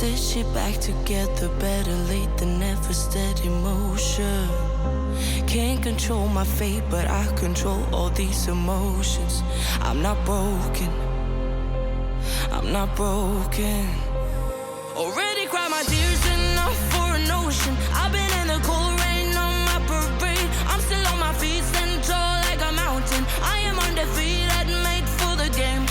Stitch it back together, better late than never, steady motion. Can't control my fate, but I control all these emotions. I'm not broken, I'm not broken. Already cried my tears enough for an ocean. I've been in the cold rain on my parade. I'm still on my feet, stand tall like a mountain. I am undefeated, made for the game.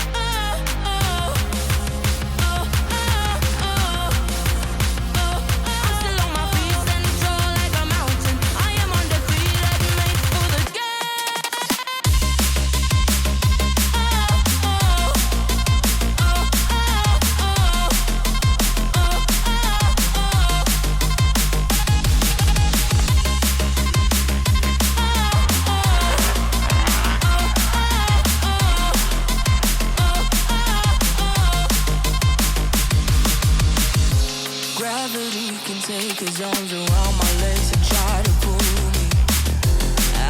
Gravity can take his arms around my legs and try to pull me.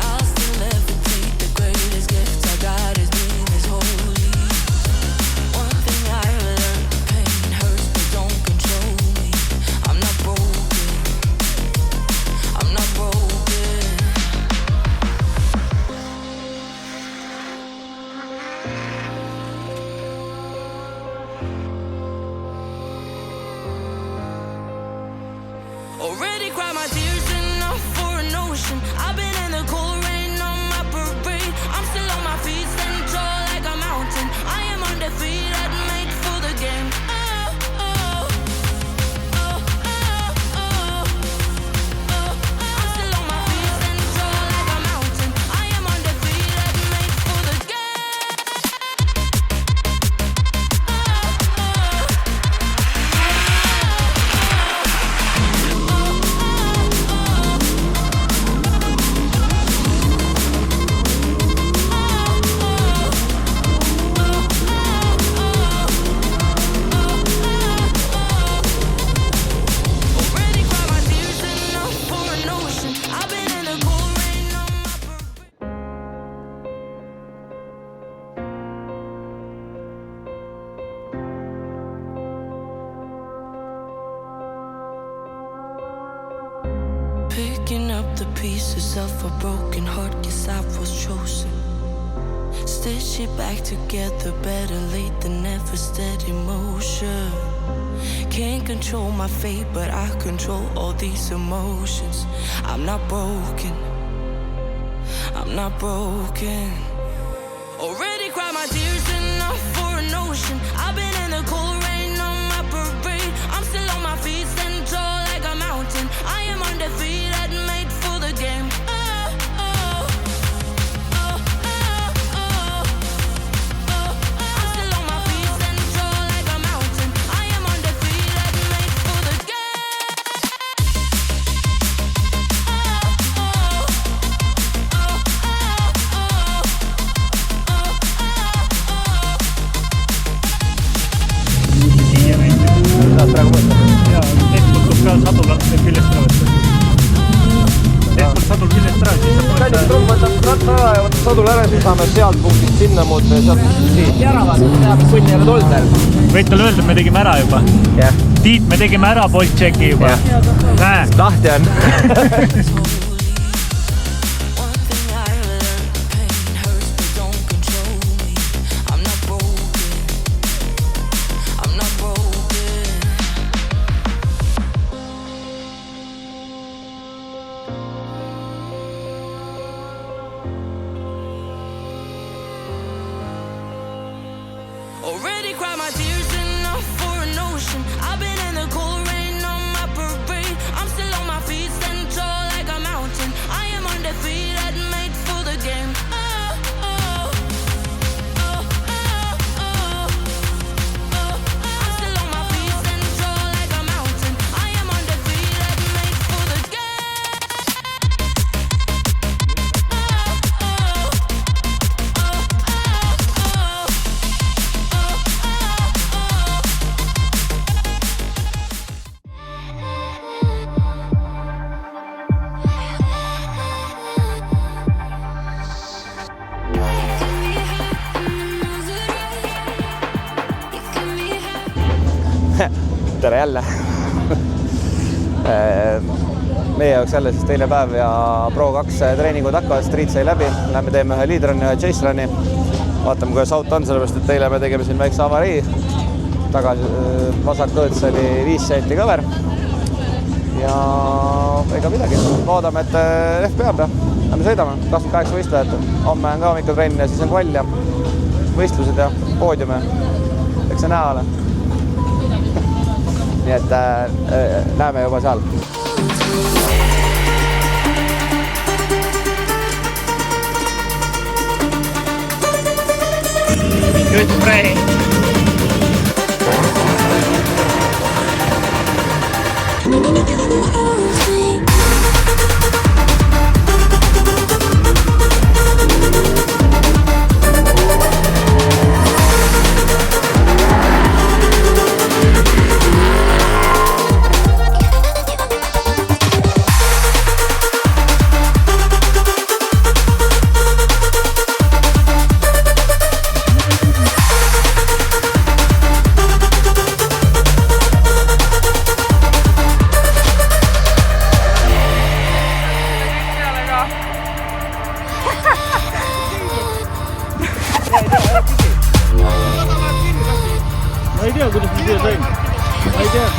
I'll still levitate. The greatest gift I got is being this holy. One thing I learned, pain hurts but don't control me. I'm not broken, I'm not broken. Already cried my tears enough for an ocean. I've been in the cold rain on my parade. I'm still on my feet, stand tall like a mountain. I am undefeated, made for the game. I'm still on my feet, stand tall like a mountain. I am undefeated, made for the picking up the pieces of a broken heart, guess I was chosen. Stitch it back together, better late than never, steady motion. Can't control my fate, but I control all these emotions. I'm not broken, I'm not broken. Already cried my tears enough for an ocean. I've been in the cold rain on my parade. I'm still on my feet, stand tall like a mountain. I am undefeated, made for the game. I'm still on my feet, stand tall like a mountain. I am undefeated, made for the praegu mõtlema. Jaa, tegelikult tuleb ka sadul küljest ära võtta. Tegelikult sadul küljest ära, siis saab Kallis trumm võtab ratta ära ja võtab sadul ära, siis saame sealt punktist sinna muuta ja sealt punktist siit. Ja ära vaata, teab, et punni ei ole tulnud veel. Võid talle öelda, me tegime ära juba. Tiit, me tegime ära Boltšeki juba. Näe. Lahti on. Already cried my tears enough for an ocean. I've been in the cold rain on my parade. I'm still on my feet, stand tall like a mountain. I am undefeated, made for the game. I'm still on my feet, stand tall like a mountain. I am undefeated, made for the tere jälle. Meie jaoks jälle siis teine päev ja Pro2 treeningud hakkavad, street sai läbi. Lähme teeme ühe lead run'i, ühe chase run'i. Vaatame, kuidas auto on, sellepärast, et teile me tegime siin väikse avarii. Tagasi vasak õõts oli 5 senti kõver. Ja ega midagi. Loodame, et rehv peab ja lähme sõidame. 28 võistlejat. Homme on ka hommikutrenn ja siis on kvall ja võistlused ja poodiume. Eks see näha ole. Nii et näeme juba seal. Good spray. Ma ei tea, kuidas ma siia sain. Ma ei tea.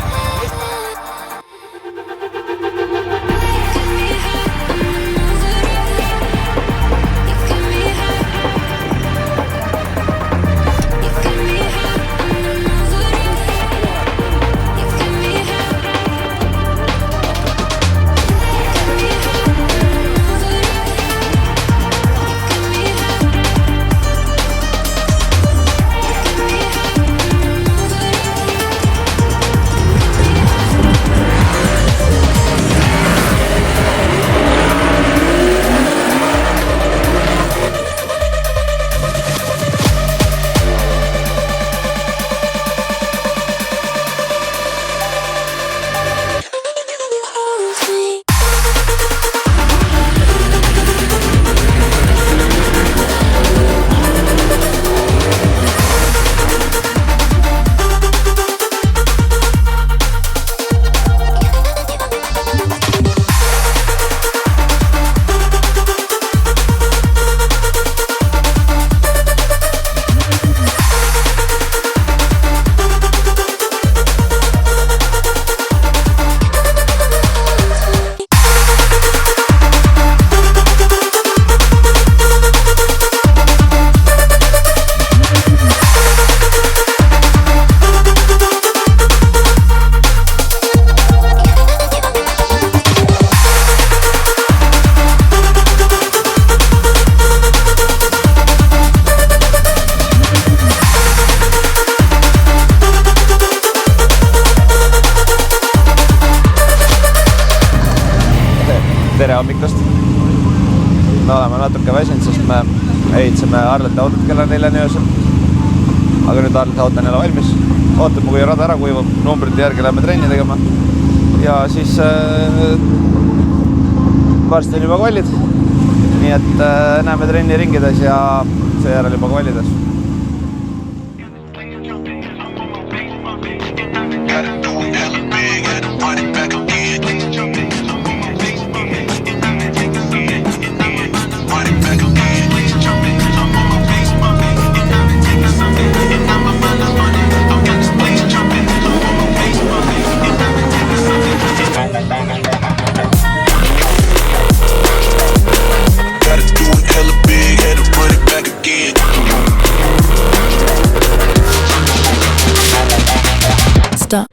Tere hommikust. Me oleme natuke väsinud, sest me ehitasime Arlete autot kella 4 öösel. Aga nüüd Arlete auto on jälle valmis. Ootame, kui rada ära kuivab. Numbrite järgi läheme trenni tegema. Ja siis varsti on juba kvallid. Nii et näeme trenni ringides ja seejärel juba kvallides. Stop.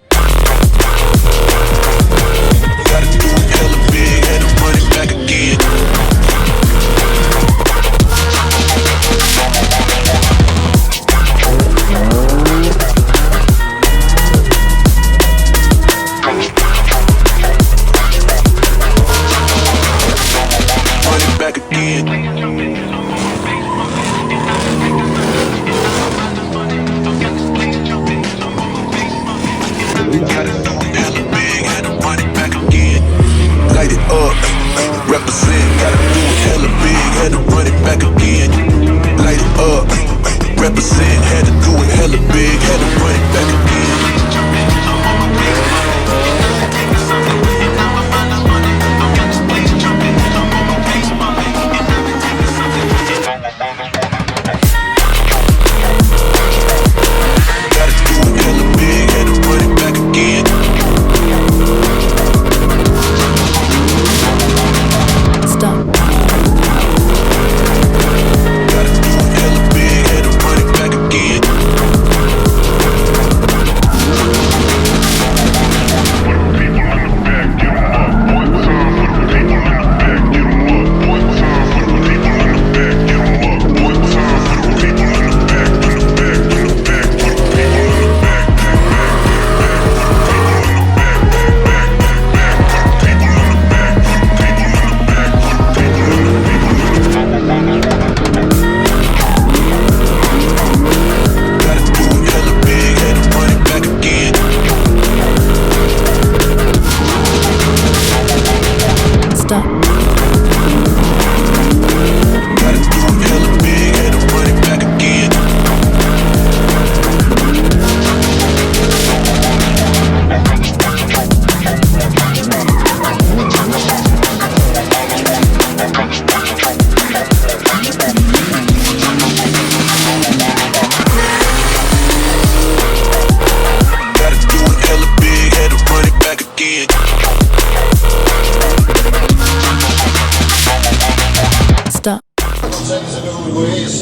again. Stop.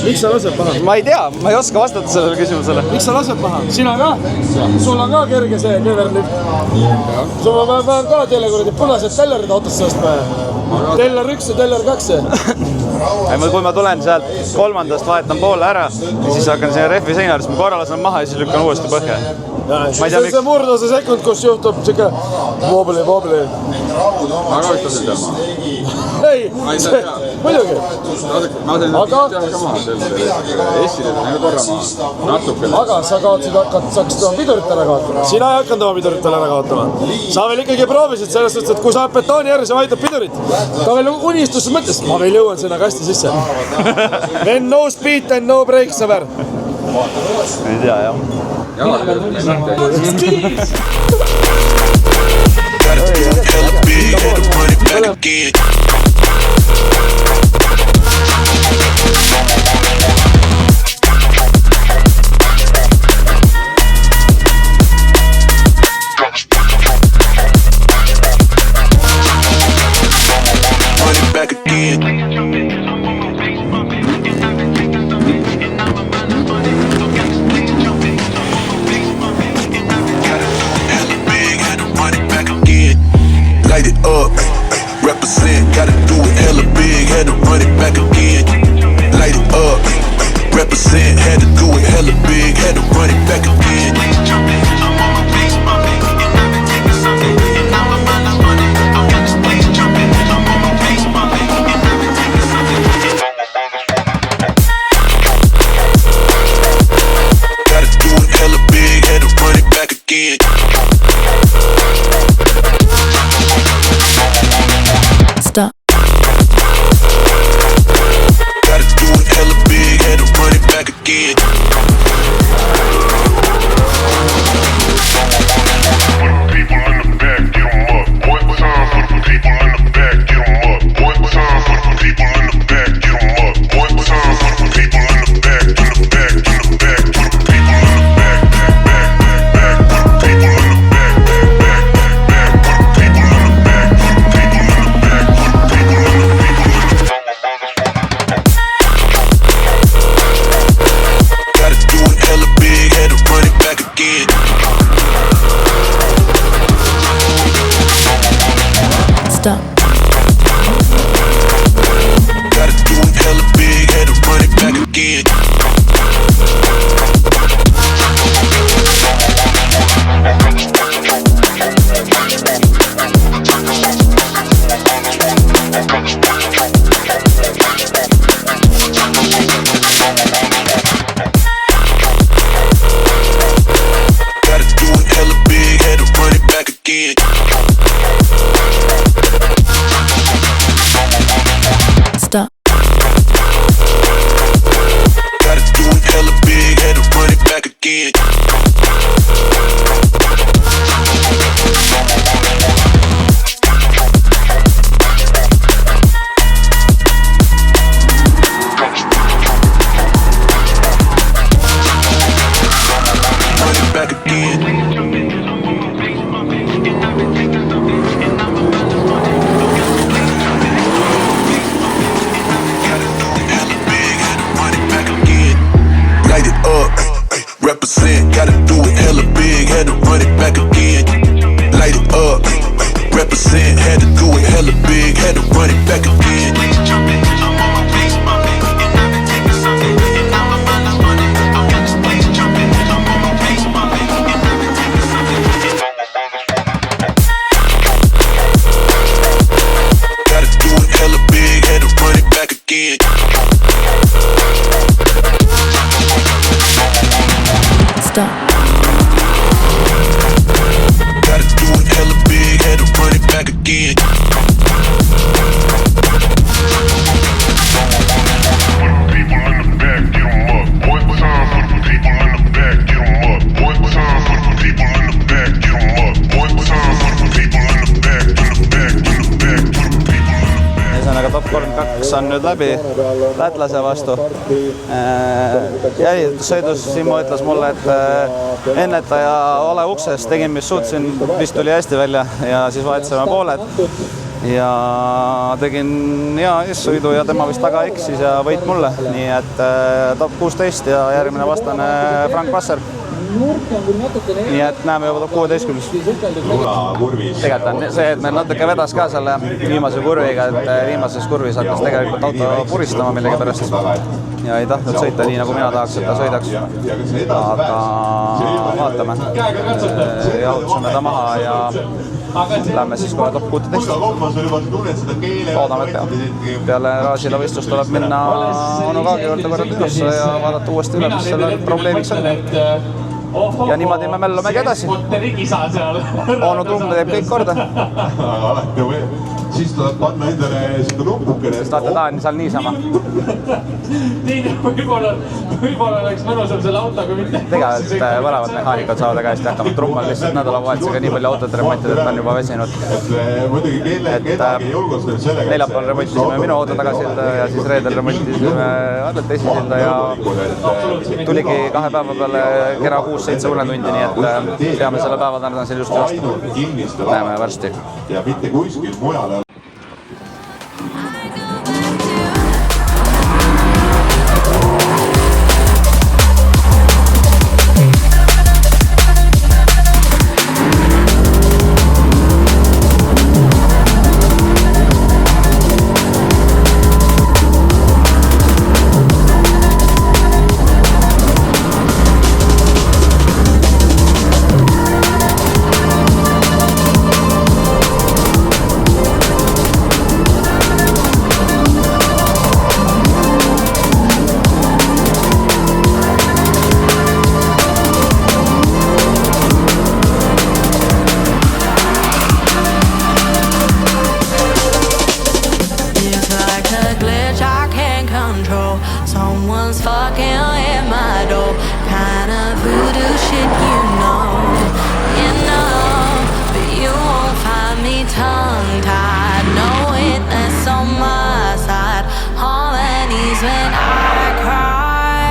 Miks sa lased maha? ma ei tea, ma ei oska vastata sellele küsimusele. Miks sa lased maha? Sina ka? Sul on ka kerge see neverlift. Sul on vaja ka teile kuradi punased tellerid autosse ostma. Teller 1 ja teller 2. Kui ma tulen sealt kolmandast, vahetan poole ära ja siis hakkan sinna rehvi seina, siis ma korra lasen maha ja siis lükkan uuesti põhja. See murdose sekund, kus juhtub siuke wobbly. Aga võtta seal maha. Ei, muidugi. Ma teen teha ka maha selle Esile teha korra maha. Natukene. Aga sa hakkasid oma pidurit ära kaotama. Sina ei hakanud oma pidurit ära kaotama. Sa veel ikkagi proovisid selles suhtes, et kui sa betooni järgi, sa vaidab pidurit. Ta veel unistus mõttes, ma veel jõuan sinna kasti sisse. When no speed and no break, sõber. Ei tea, jah. Gotta do it hella big, had to run it back again. Run it back again. Light it up, represent, gotta do it hella big, had to run it back again. Light it up, represent, had to do it hella big, had to run it back again. Gotta do it hella big, had to run it back again. Stop. Gotta do it hella big, had to run it back again. People in the back, get 'em up. One time for the people in the back, get 'em up. One time for the people in the back, get 'em up. One time for the people in the back, in the back, in the back. For the people in the back, back. For the people in the back, back. For the people in the back, for the people in the back, for the people in the Gotta do it hella big, had to run it back again. Stop. Gotta do it hella big, had to run it back again. Gotta do it hella big, had to run it back again. Stop. Gotta do it hella big, had to run it back again. Run it back again. Light it up, represent, gotta do it hella big, had to run it back again. Light it up, represent, had to do it hella big, had to run it back again. Gotta do it hella big, had to run it back again. Stop. Gotta do it hella big, had to run it back again. people in the back, get 'em up. One time for the people in the back, get 'em up. One time for the people in the back, get 'em up. One time for the people in the back, in the back, in the back, for the people in the back. Ühesõnaga top 32 on nüüd läbi lätlase vastu. Jälitussõidus Simmo ütles mulle, et ennetaja ole ukses, tegin mis suutsin, vist tuli hästi välja ja siis vahetasime pooled. Ja tegin hea eessõidu ja tema vist taga eksis ja võit mulle, nii et top 16 ja järgmine vastane Frank Vasser. Nii et näeme juba top 16. Tegelikult on see, et meil natuke vedas ka selle viimase kurviga, et viimases kurvis hakkas tegelikult auto puristama millegi pärast ja ei tahtnud sõita nii, nagu mina tahaks, et ta sõidaks. Aga vaatame, jahutusime ta maha ja lähme siis kohe top 16. Loodame, et peale Raasila võistlust tuleb minna Onu Kaagi juurde korra töösse ja vaadata uuesti üle, mis selle probleemiks on. Ja niimoodi me mällumegi edasi. Onu Tumm teeb kõik korda. Siis tuleb panna endale seda numpukene. Sest vaata, ta on seal niisama. Võib-olla oleks mõnusam selle autoga mitte. Tegelikult mõlemad mehaanikud saavad väga hästi hakkama. Trumm on lihtsalt nädalavahetusega nii palju autot remontida, et ta on juba väsinud. Neljapäeval remontisime minu auto tagasilda ja siis reedel remontisime Arlet esisilda ja tuligi 2 päeva peale kera 6-7 unetundi, nii et peame selle päeva täna siin just vastu. Näeme varsti. Ja mitte kuskil mujale. Someone's fucking in my door. Kind of voodoo shit, you know. But you won't find me tongue-tied. No witness on my side. On my knees when I cry.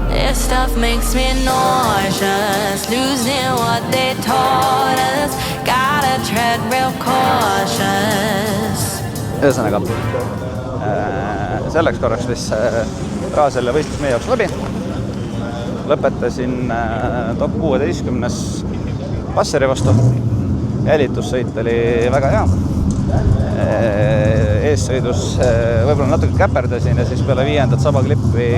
This stuff makes me nauseous. Losing what they taught us. Gotta tread real cautious. Ühesõnaga, selleks korraks vis Raasel võistlus meie jaoks läbi. Lõpetasin top 16 Vasseri vastu. Jälitussõit oli väga hea. Eessõidus võib-olla natuke käperdasin ja siis peale 5. sabaklippi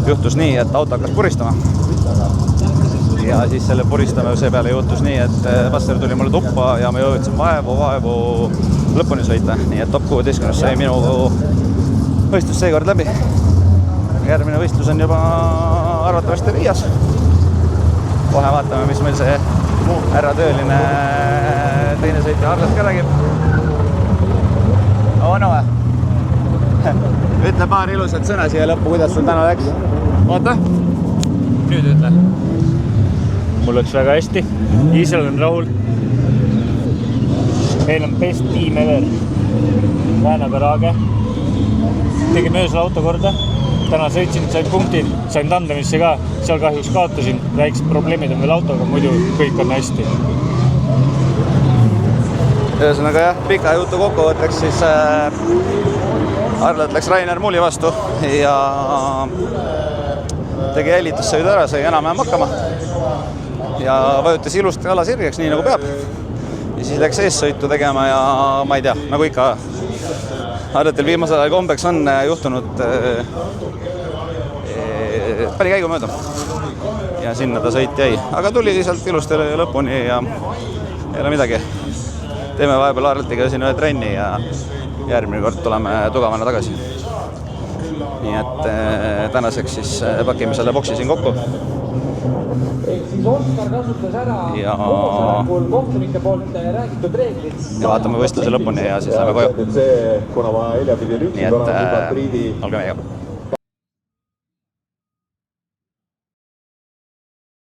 juhtus nii, et auto hakkas puristama. Ja siis selle puristamise peale juhtus nii, et Vasser tuli mulle tuppa ja ma jõudsin vaevu lõpuni sõita. Nii et top 16 sai minu võistlus seekord läbi. Järgmine võistlus on juba arvatavasti Riias. Kohe vaatame, mis meil see härra tööline teine sõitja Arles ka räägib. Ono või? Ütle paar ilusat sõna siia lõppu, kuidas sul täna läks? Oota, nüüd ütle. Mul läks väga hästi. Iisrael on rahul. Meil on best team ever. Väänab Raage. Tegime öösel auto korda. Täna sõitsin, sain punktid, sain tandemisse ka. Seal kahjuks kaotasin. Väiksed probleemid on veel autoga, muidu kõik on hästi. Ühesõnaga jah, pika jutu kokkuvõtteks siis Arlet läks Rainer Mulli vastu ja tegi jälitussõidu ära, sai enam-vähem hakkama ja vajutas ilusti ala sirgeks, nii nagu peab. Ja siis läks eessõitu tegema ja ma ei tea, nagu ikka Arletil viimasel ajal kombeks on juhtunud päri käigu mööda ja sinna ta sõit jäi, aga tuli sealt ilusti lõpuni ja ei ole midagi. Teeme vahepeal Arletiga siin ühe trenni ja järgmine kord tuleme tugevana tagasi. Nii et tänaseks siis pakime selle boksi siin kokku. Ja vaatame võistluse lõpuni ja siis lähme koju. Nii et olge meiega.